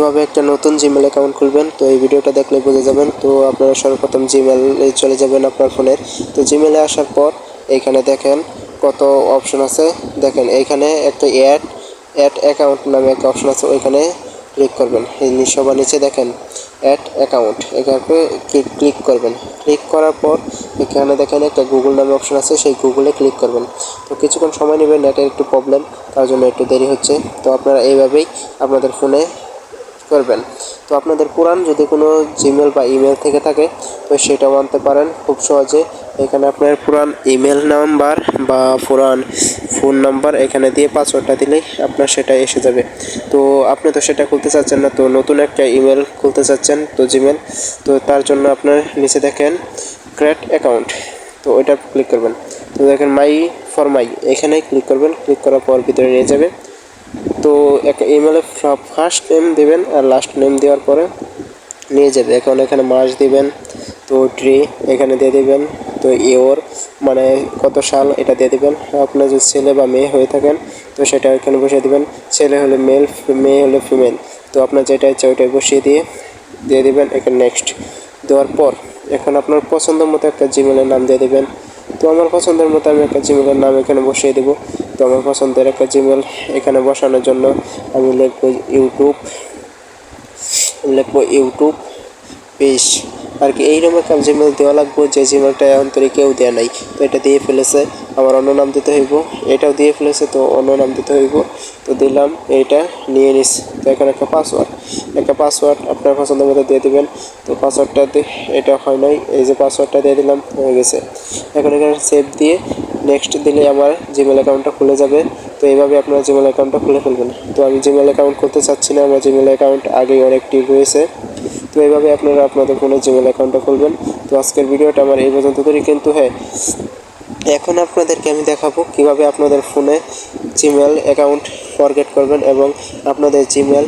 কিভাবে একটা নতুন জিমেল অ্যাকাউন্ট খুলবেন, তো এই ভিডিওটা দেখলে বুঝে যাবেন। তো আপনারা সর্বপ্রথম জিমেলে চলে যাবেন আপনার ফোনের। তো জিমেলে আসার পর এইখানে দেখেন কত অপশন আছে। দেখেন এইখানে একটা অ্যাড অ্যাকাউন্ট নামে একটা অপশন আছে, ওইখানে ক্লিক করবেন। এই সবার নিচে দেখেন অ্যাড অ্যাকাউন্ট, এখানে ক্লিক করবেন। ক্লিক করার পর এখানে দেখেন একটা গুগল নামে অপশন আছে, সেই গুগলে ক্লিক করবেন। তো কিছুক্ষণ সময় নেবে, নেটের একটু প্রবলেম, তার জন্য একটু দেরি হচ্ছে। তো আপনারা এইভাবেই আপনাদের ফোনে করবেন। তো আপনাদের পুরান যদি কোনো জিমেল বা ইমেল থেকে থাকে তো সেটাও আনতে পারেন খুব সহজে। এখানে আপনার পুরান ইমেল নাম্বার বা পুরান ফোন নাম্বার এখানে দিয়ে পাসওয়ার্ডটা দিলেই আপনার সেটা এসে যাবে। তো আপনি তো সেটা খুলতে চাচ্ছেন না, তো নতুন একটা ইমেল খুলতে চাচ্ছেন তো জিমেল, তো তার জন্য আপনার নিচে দেখেন ক্রিয়েট অ্যাকাউন্ট, তো ওইটা ক্লিক করবেন। তো দেখেন মাই এখানে ক্লিক করবেন। ক্লিক করার পর ভিতরে নিয়ে যাবে। তো একটা ইমেলে ফার্স্ট নেম দেবেন আর লাস্ট নেম দেওয়ার পরে নিয়ে যাবে। এখন এখানে মাস দিবেন, তো ট্রি এখানে দিয়ে দিবেন। তো ইয়োর মানে কত সাল এটা দিয়ে দিবেন। আপনার যদি ছেলে বা মেয়ে হয়ে থাকেন তো সেটা এখানে বসিয়ে দিবেন। ছেলে হলে মেল, মেয়ে হলে ফিমেল, তো আপনার যেটা ইচ্ছা ওইটাই বসিয়ে দিয়ে দিবেন। এখানে নেক্সট দেওয়ার পর এখন আপনার পছন্দ মতো একটা জিমেলের নাম দিয়ে দেবেন। তো আমার পছন্দের মতো আমি একটা জিমেলের নাম এখানে বসিয়ে দেবো। তো আমার পছন্দের একটা জিমেল এখানে বসানোর জন্য আমি লিখবো ইউটিউব পেজ আর কি। এইরকম একটা জিমেল দেওয়া লাগবে যে জিমেলটা অন্তরে কেউ দেওয়া নাই, তো এটা দিয়ে ফেলেছে, আমার অন্য নাম দিতে হইব। এটাও দিয়ে ফেলেছে, তো অন্য নাম দিতে হইব। তো দিলাম, এইটা নিয়ে নিস। তো এখন একটা পাসওয়ার্ড আপনার পছন্দ মতো দিয়ে দেবেন। তো পাসওয়ার্ডটা এটা হয় নাই, এই যে পাসওয়ার্ডটা দিয়ে দিলাম, হয়ে গেছে। এখন এখানে সেভ দিয়ে নেক্সট দিলে আমার জিমেল অ্যাকাউন্টটা খুলে যাবে। তো এইভাবে আপনার জিমেল অ্যাকাউন্টটা খুলে ফেলবেন। তো আমি জিমেল অ্যাকাউন্ট করতে চাচ্ছি না, আমার জিমেল অ্যাকাউন্ট আগেই অনেকটিভ রয়েছে। তো এইভাবে আপনারা আপনাদের ফোনে জিমেল অ্যাকাউন্টটা খুলবেন। তো আজকের ভিডিওটা আমার এই পর্যন্ত করি, কিন্তু হ্যাঁ, এখন আপনাদেরকে আমি দেখাবো কিভাবে আপনাদের ফোনে জিমেল অ্যাকাউন্ট ফরগেট করবেন এবং আপনাদের জিমেল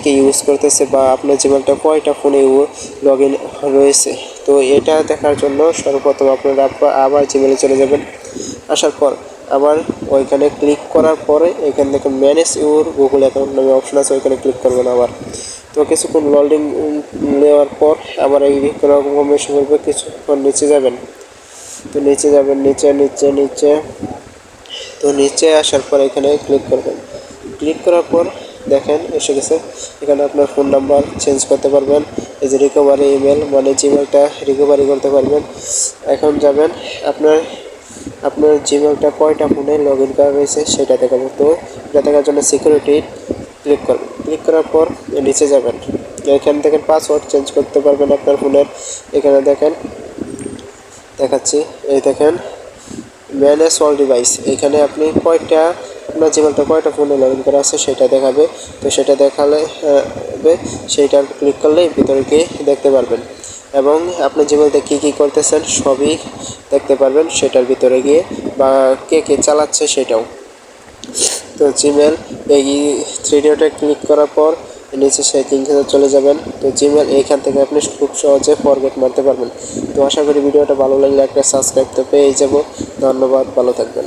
কে ইউজ করতেছে বা আপনার জিমেলটা কয়টা ফোনে লগ ইন রয়েছে। তো এটা দেখার জন্য সর্বপ্রথম আপনারা আবার জিমেলে চলে যাবেন। আসার পর আবার ওইখানে ক্লিক করার পরে এখান থেকে ম্যানেজ ইউর গুগল অ্যাকাউন্ট নামে অপশন আছে, ওইখানে ক্লিক করবেন আবার। তো কিছুক্ষণ লোডিং নেওয়ার পর আবার এই কনফার্মেশন করবে, কিছুক্ষণ নিচে যাবেন। তো নিচে যাবেন, নিচে তো নিচে আসার পর এখানে ক্লিক করবেন। ক্লিক করার পর দেখেন এসে গেছে। এখানে আপনার ফোন নাম্বার চেঞ্জ করতে পারবেন। এই যে রিকভারি ইমেল মানে জিমেলটা রিকভারি করতে পারবেন। এখন যাবেন আপনার জিমেলটা কয়টা ফোনে লগ ইন করা রয়েছে সেটা দেখাবো। তো এটা দেখার জন্য সিকিউরিটি ক্লিক করবেন। ক্লিক করার পর নিচে যাবেন। এখান থেকে পাসওয়ার্ড চেঞ্জ করতে পারবেন আপনার ফোনের। এখানে দেখেন দেখাচ্ছি, এই দেখেন ম্যানেজ অল ডিভাইস, এখানে আপনি আপনার জিমেলটা কয়টা ফোনে লগ ইন করা আছে সেটা দেখাবে। তো সেটা দেখালে সেইটা ক্লিক করলেই ভিতরে গিয়ে দেখতে পারবেন এবং আপনি জিমেলতে কী করতেছেন সবই দেখতে পারবেন সেটার ভিতরে গিয়ে, বা কে চালাচ্ছে সেটাও। তো জিমেল এই 3 ডটে ক্লিক করার পর নিচে সেটিংসে চলে যাবেন। তো জিমেল এইখান থেকে আপনি খুব সহজে ফরগেট মারতে পারবেন। তো আশা করি ভিডিওটা ভালো লাগলে একটা সাবস্ক্রাইব তো পেয়ে যাব। ধন্যবাদ, ভালো থাকবেন।